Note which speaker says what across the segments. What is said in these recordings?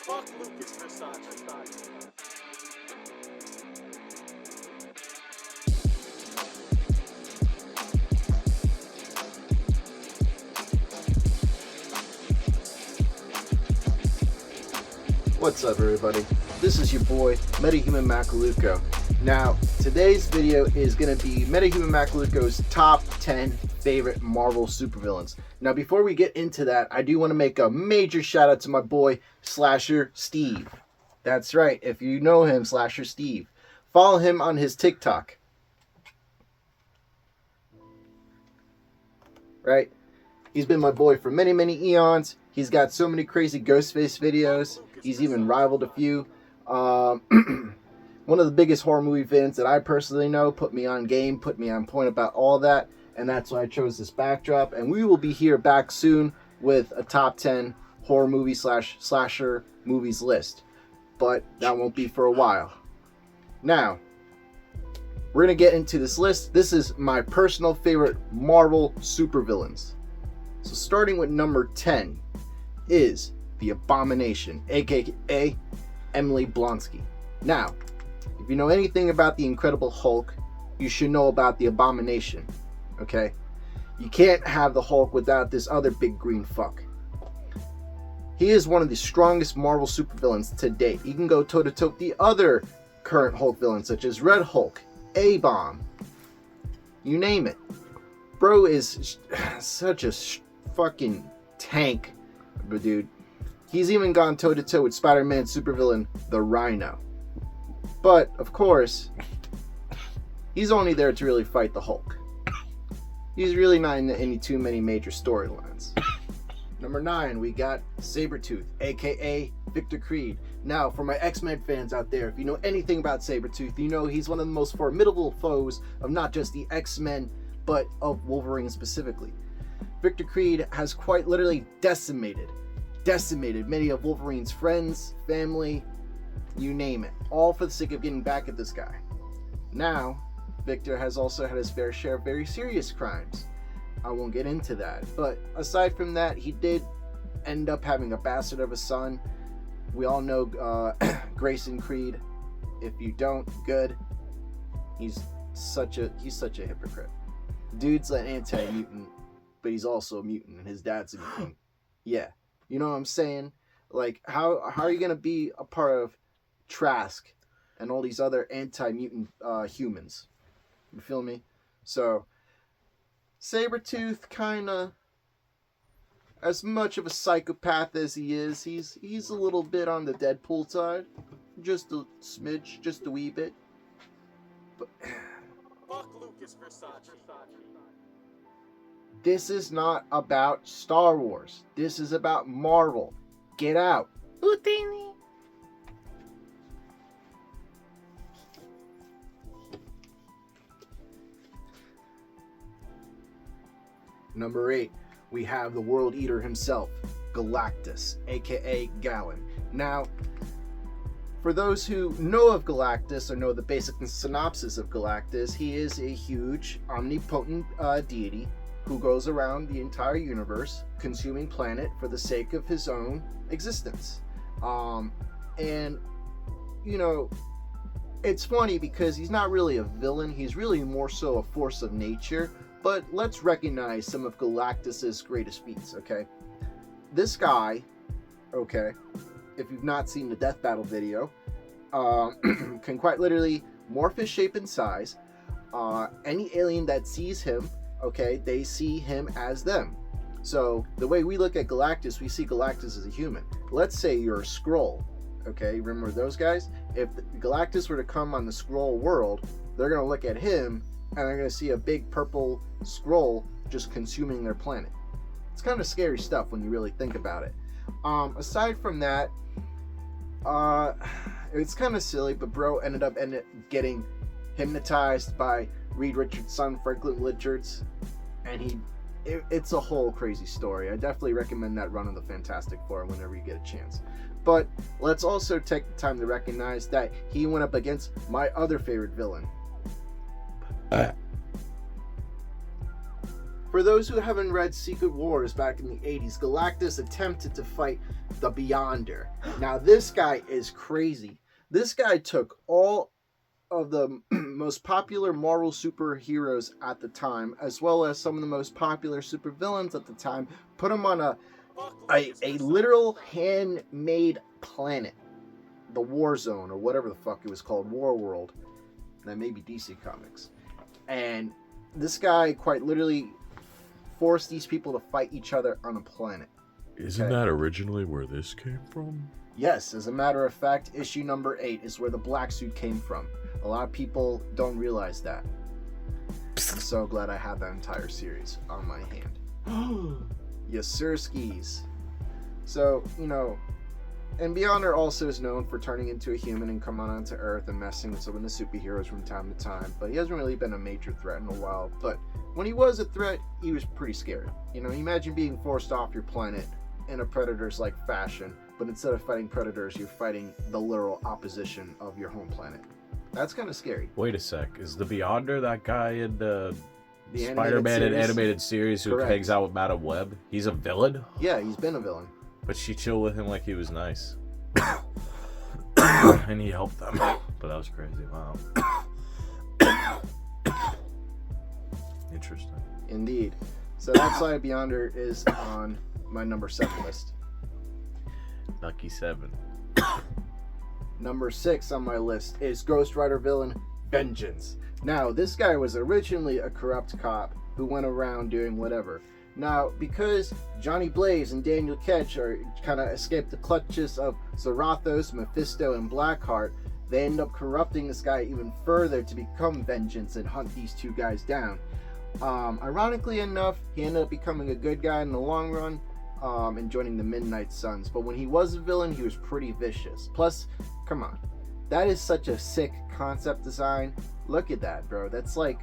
Speaker 1: Fuck Lucas Versace.
Speaker 2: What's up, everybody? This is your boy, Metahuman Macaluco. Now, today's video is going to be Metahuman Macaluco's top 10 favorite Marvel supervillains. Now, before we get into that, I do want to make a major shout out to my boy, Slasher Steve. That's right, if you know him, Slasher Steve. Follow him on his TikTok. Right? He's been my boy for many, many eons. He's got so many crazy Ghostface videos. He's even rivaled a few. One of the biggest horror movie fans that I personally know, put me on game, put me on point about all that. And that's why I chose this backdrop. And we will be here back soon with a top 10 horror movie / slasher movies list. But that won't be for a while. Now, we're going to get into this list. This is my personal favorite Marvel supervillains. So starting with number 10 is the Abomination, aka Emily Blonsky. Now, if you know anything about the Incredible Hulk, you should know about the Abomination, okay? You can't have the Hulk without this other big green fuck. He is one of the strongest Marvel supervillains to date. He can go toe-to-toe with the other current Hulk villains, such as Red Hulk, A-Bomb, you name it. Bro is such a fucking tank, but dude. He's even gone toe-to-toe with Spider-Man supervillain, the Rhino. But, of course, he's only there to really fight the Hulk. He's really not in any too many major storylines. Number 9, we got Sabertooth, aka Victor Creed. Now, for my X-Men fans out there, if you know anything about Sabertooth, you know he's one of the most formidable foes of not just the X-Men, but of Wolverine specifically. Victor Creed has quite literally decimated many of Wolverine's friends, family, you name it, all for the sake of getting back at this guy. Now, Victor has also had his fair share of very serious crimes. I won't get into that, but aside from that, he did end up having a bastard of a son. We all know Grayson Creed. If you don't, good. He's such a hypocrite. Dude's an anti-mutant, but he's also a mutant, and his dad's a mutant. Yeah. You know what I'm saying? Like, how are you going to be a part of Trask and all these other anti-mutant humans? You feel me? So, Sabertooth kind of, as much of a psychopath as he is, he's a little bit on the Deadpool side. Just a smidge, just a wee bit. But
Speaker 1: Fuck Lucas Versace.
Speaker 2: this is not about Star Wars. This is about Marvel. Get out. Houdini. Number 8, we have the World Eater himself, Galactus, aka Galin. Now, for those who know of Galactus or know the basic synopsis of Galactus, he is a huge, omnipotent deity who goes around the entire universe, consuming planet for the sake of his own existence. And, you know, it's funny because he's not really a villain, he's really more so a force of nature, but let's recognize some of Galactus's greatest feats, okay? This guy, okay, if you've not seen the Death Battle video, can quite literally morph his shape and size. Any alien that sees him, okay, they see him as them. So the way we look at Galactus, we see Galactus as a human. Let's say you're a Skrull, okay? Remember those guys? If Galactus were to come on the Skrull world, they're going to look at him and they're going to see a big purple Skrull just consuming their planet. It's kind of scary stuff when you really think about it. Aside from that, it's kind of silly, but bro ended up getting hypnotized by Reed Richards' son, Franklin Richards, and it's a whole crazy story. I definitely recommend that run of the Fantastic Four whenever you get a chance. But let's also take the time to recognize that he went up against my other favorite villain. For those who haven't read Secret Wars back in the 80s, Galactus attempted to fight the Beyonder. Now, this guy is crazy. This guy took all of the most popular Marvel superheroes at the time, as well as some of the most popular supervillains at the time, put them on a literal handmade planet, the War Zone, or whatever the fuck it was called, War World. That may be DC Comics. And this guy quite literally forced these people to fight each other on a planet.
Speaker 3: Isn't that originally where this came from?
Speaker 2: Yes, as a matter of fact, issue number 8 is where the black suit came from. A lot of people don't realize that. I'm so glad I had that entire series on my hand. Yes, sir, skis. So, you know, and Beyonder also is known for turning into a human and coming onto Earth and messing with some of the superheroes from time to time, but he hasn't really been a major threat in a while. But when he was a threat, he was pretty scary. You know, imagine being forced off your planet in a Predators-like fashion, but instead of fighting Predators, you're fighting the literal opposition of your home planet. That's kind of scary.
Speaker 3: Wait a sec. Is the Beyonder that guy in the
Speaker 2: Spider-Man
Speaker 3: animated series who
Speaker 2: Correct.
Speaker 3: hangs out with Madam Web? He's a villain?
Speaker 2: Yeah, he's been a villain.
Speaker 3: But she chilled with him like he was nice. And he helped them. But that was crazy. Wow. Interesting.
Speaker 2: Indeed. So that's why Beyonder is on my number 7 list.
Speaker 3: Lucky 7.
Speaker 2: Number 6 on my list is Ghost Rider villain Vengeance. Now, this guy was originally a corrupt cop who went around doing whatever. Now, because Johnny Blaze and Daniel Ketch are kind of escaped the clutches of Zarathos, Mephisto, and Blackheart, they end up corrupting this guy even further to become Vengeance and hunt these two guys down. Ironically enough, he ended up becoming a good guy in the long run, and joining the Midnight Suns. But when he was a villain, he was pretty vicious. Plus, come on, that is such a sick concept design. Look at that, bro. That's like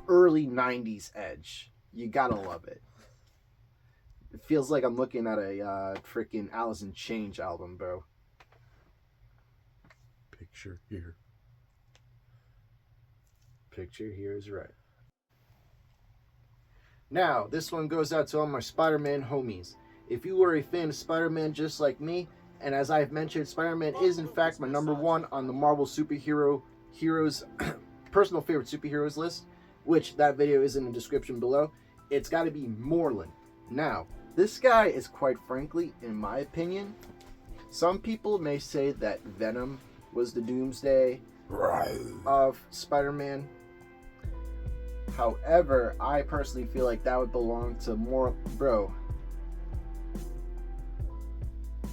Speaker 2: early 90s Edge. You gotta love it. It feels like I'm looking at a freaking Alice in Chains album, bro.
Speaker 3: Picture here.
Speaker 2: Picture here is right. Now, this one goes out to all my Spider-Man homies. If you were a fan of Spider-Man just like me, and as I've mentioned, Spider-Man is in fact my number 1 on the Marvel heroes personal favorite superheroes list, which that video is in the description below. It's got to be Moreland. Now, this guy is quite frankly, in my opinion, some people may say that Venom was the Doomsday of Spider-Man. However, I personally feel like that would belong to more... Bro,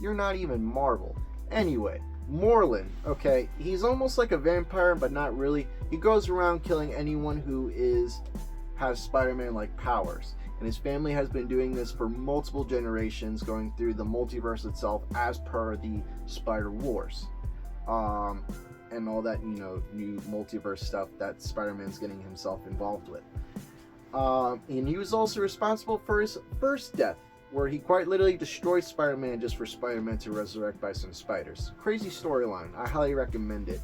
Speaker 2: you're not even Marvel. Anyway, Moreland, okay, he's almost like a vampire, but not really. He goes around killing anyone who has Spider-Man-like powers. And his family has been doing this for multiple generations, going through the multiverse itself as per the Spider Wars. And all that, you know, new multiverse stuff that Spider-Man's getting himself involved with. And he was also responsible for his first death, where he quite literally destroyed Spider-Man just for Spider-Man to resurrect by some spiders. Crazy storyline. I highly recommend it.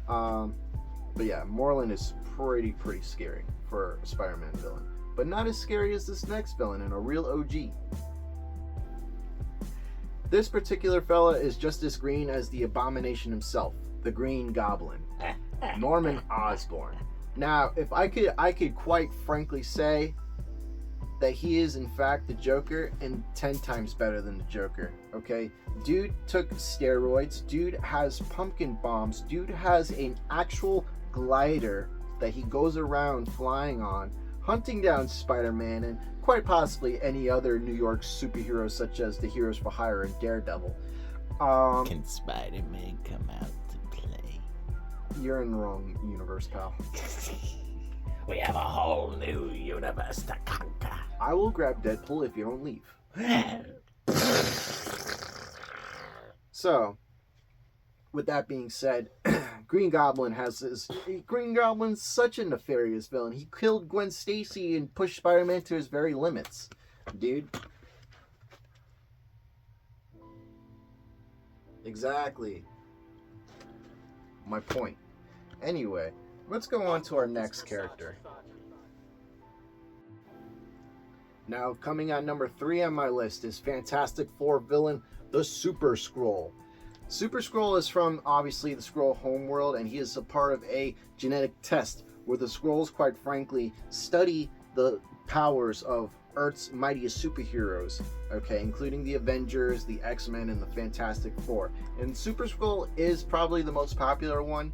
Speaker 2: But yeah, Moreland is pretty scary for a Spider-Man villain. But not as scary as this next villain and a real OG. This particular fella is just as green as the Abomination himself, the Green Goblin, Norman Osborn. Now, if I could quite frankly say that he is in fact the Joker and 10 times better than the Joker, okay? Dude took steroids, dude has pumpkin bombs, dude has an actual glider that he goes around flying on, hunting down Spider-Man and quite possibly any other New York superheroes such as the Heroes for Hire and Daredevil.
Speaker 4: Can Spider-Man come out to play?
Speaker 2: You're in the wrong universe, pal.
Speaker 4: We have a whole new universe to conquer.
Speaker 2: I will grab Deadpool if you don't leave. So, with that being said, Green Goblin's such a nefarious villain. He killed Gwen Stacy and pushed Spider-Man to his very limits. Dude. Exactly. My point. Anyway, let's go on to our next character. Now, coming at number 3 on my list is Fantastic Four villain, the Super Skrull. Super Skrull is from, obviously, the Skrull homeworld, and he is a part of a genetic test where the Skrulls, quite frankly, study the powers of Earth's mightiest superheroes, okay, including the Avengers, the X-Men, and the Fantastic Four. And Super Skrull is probably the most popular one,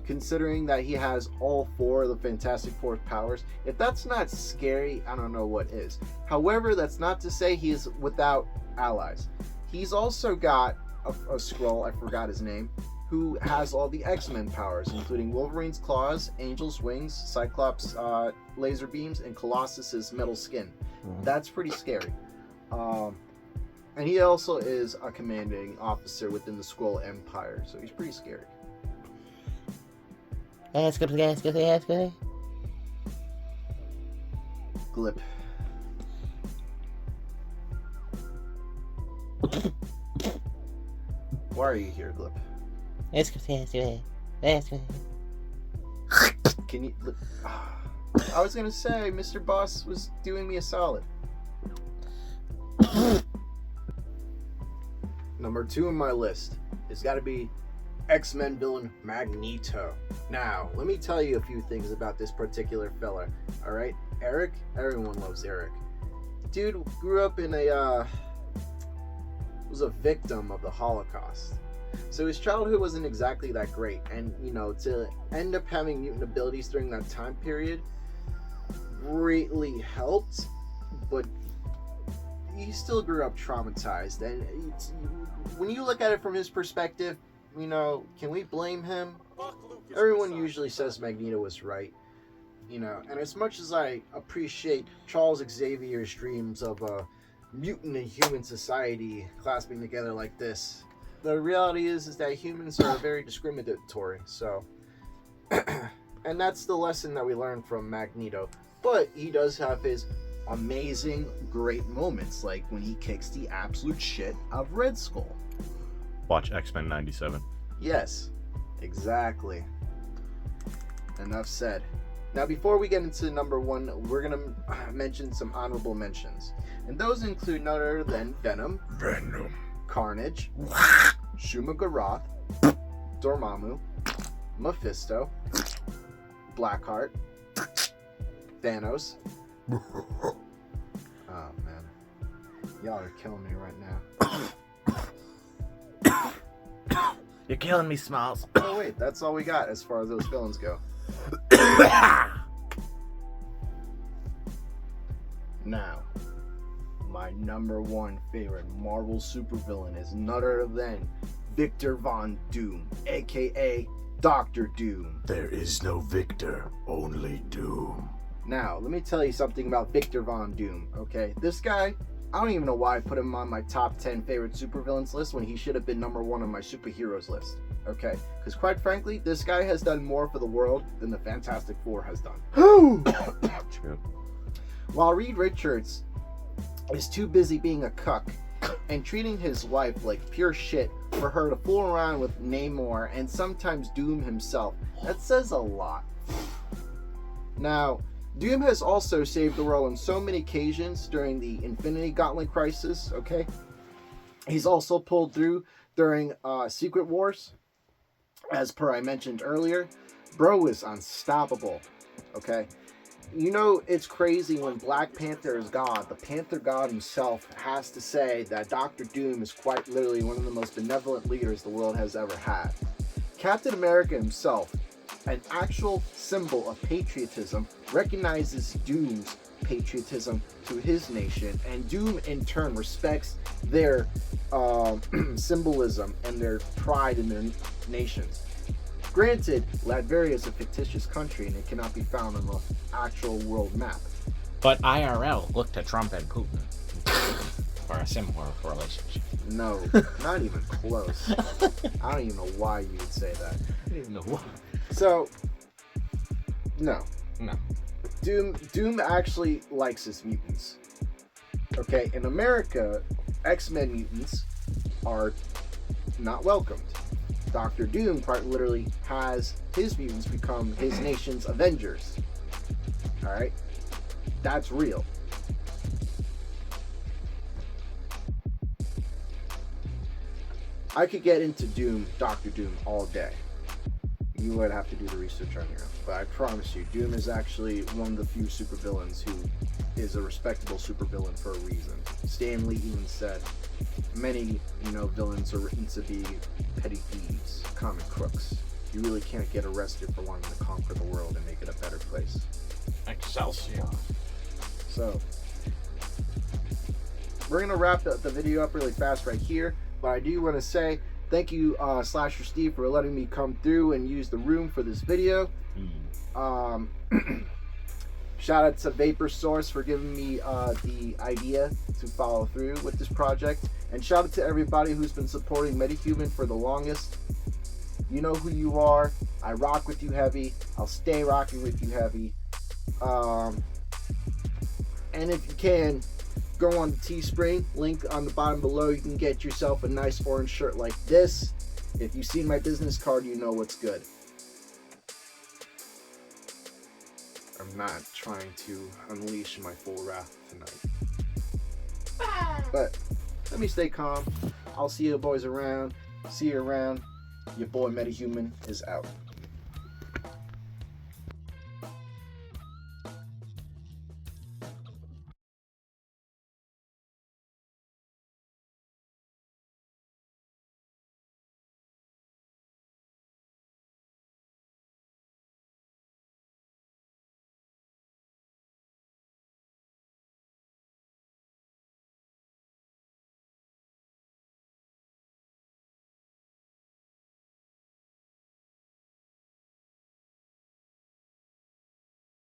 Speaker 2: considering that he has all 4 of the Fantastic Four's powers. If that's not scary, I don't know what is. However, that's not to say he is without allies. He's also got a Skrull, I forgot his name, who has all the X-Men powers, including Wolverine's claws, Angel's wings, Cyclops' laser beams, and Colossus's metal skin. That's pretty scary. And he also is a commanding officer within the Skrull Empire, so he's pretty scary. Glip. Why are you here, Glip? Can you... I was gonna say, Mr. Boss was doing me a solid. Number 2 on my list has got to be X-Men villain Magneto. Now, let me tell you a few things about this particular fella. Alright? Eric? Everyone loves Eric. Dude grew up in was a victim of the Holocaust. So his childhood wasn't exactly that great. And, you know, to end up having mutant abilities during that time period greatly helped. But he still grew up traumatized. And when you look at it from his perspective, you know, can we blame him? Everyone usually says Magneto was right. You know, and as much as I appreciate Charles Xavier's dreams of a mutant and human society clasping together like this, the reality is that humans are very discriminatory. So, and that's the lesson that we learn from Magneto. But he does have his amazing, great moments, like when he kicks the absolute shit out of Red Skull.
Speaker 3: Watch X-Men 97.
Speaker 2: Yes, exactly. Enough said. Now, before we get into number 1, we're going to mention some honorable mentions. And those include none other than Venom, Carnage, Shuma-Gorath, Dormammu, Mephisto, Blackheart, Thanos. Oh, man. Y'all are killing me right now.
Speaker 4: You're killing me, Smalls.
Speaker 2: Oh, wait, that's all we got as far as those villains go. Now, my number 1 favorite Marvel supervillain is none other than Victor Von Doom, aka Dr. Doom.
Speaker 5: There is no victor, only doom.
Speaker 2: Now, let me tell you something about Victor Von Doom, okay? This guy, I don't even know why I put him on my top 10 favorite supervillains list when he should have been number 1 on my superheroes list, okay? Because quite frankly, this guy has done more for the world than the Fantastic Four has done. While Reed Richards is too busy being a cuck and treating his wife like pure shit for her to fool around with Namor and sometimes Doom himself, that says a lot. Now, Doom has also saved the world on so many occasions during the Infinity Gauntlet crisis, okay? He's also pulled through during Secret Wars, as per I mentioned earlier. Bro is unstoppable, okay? You know, it's crazy when Black Panther is God. The Panther God himself has to say that Dr. Doom is quite literally one of the most benevolent leaders the world has ever had. Captain America himself, an actual symbol of patriotism, recognizes Doom's patriotism to his nation, and Doom in turn respects their symbolism and their pride in their nations. Granted, Latveria is a fictitious country and it cannot be found on the actual world map.
Speaker 4: But IRL looked to Trump and Putin for a similar relationship.
Speaker 2: No, not even close. I don't even know why you would say that.
Speaker 4: I don't even know why.
Speaker 2: So, no.
Speaker 4: No.
Speaker 2: Doom actually likes his mutants. Okay, in America, X-Men mutants are not welcomed. Dr. Doom quite literally has his mutants become his nation's Avengers. Alright? That's real. I could get into Doom, Doctor Doom, all day. You would have to do the research on your own. But I promise you, Doom is actually one of the few supervillains who is a respectable supervillain for a reason. Stan Lee even said, many, villains are written to be petty thieves, common crooks. You really can't get arrested for wanting to conquer the world and make it a better place.
Speaker 4: Excelsior.
Speaker 2: So, we're going to wrap the video up really fast right here. But I do want to say thank you, Slasher Steve, for letting me come through and use the room for this video. Shout out to Vapor Source for giving me the idea to follow through with this project. And shout out to everybody who's been supporting Metahuman for the longest. You know who you are. I rock with you heavy. I'll stay rocking with you heavy. And if you can, go on to Teespring, link on the bottom below. You can get yourself a nice orange shirt like this. If you've seen my business card, you know what's good. I'm not trying to unleash my full wrath tonight. But let me stay calm. I'll see you boys around. See you around. Your boy Metahuman is out.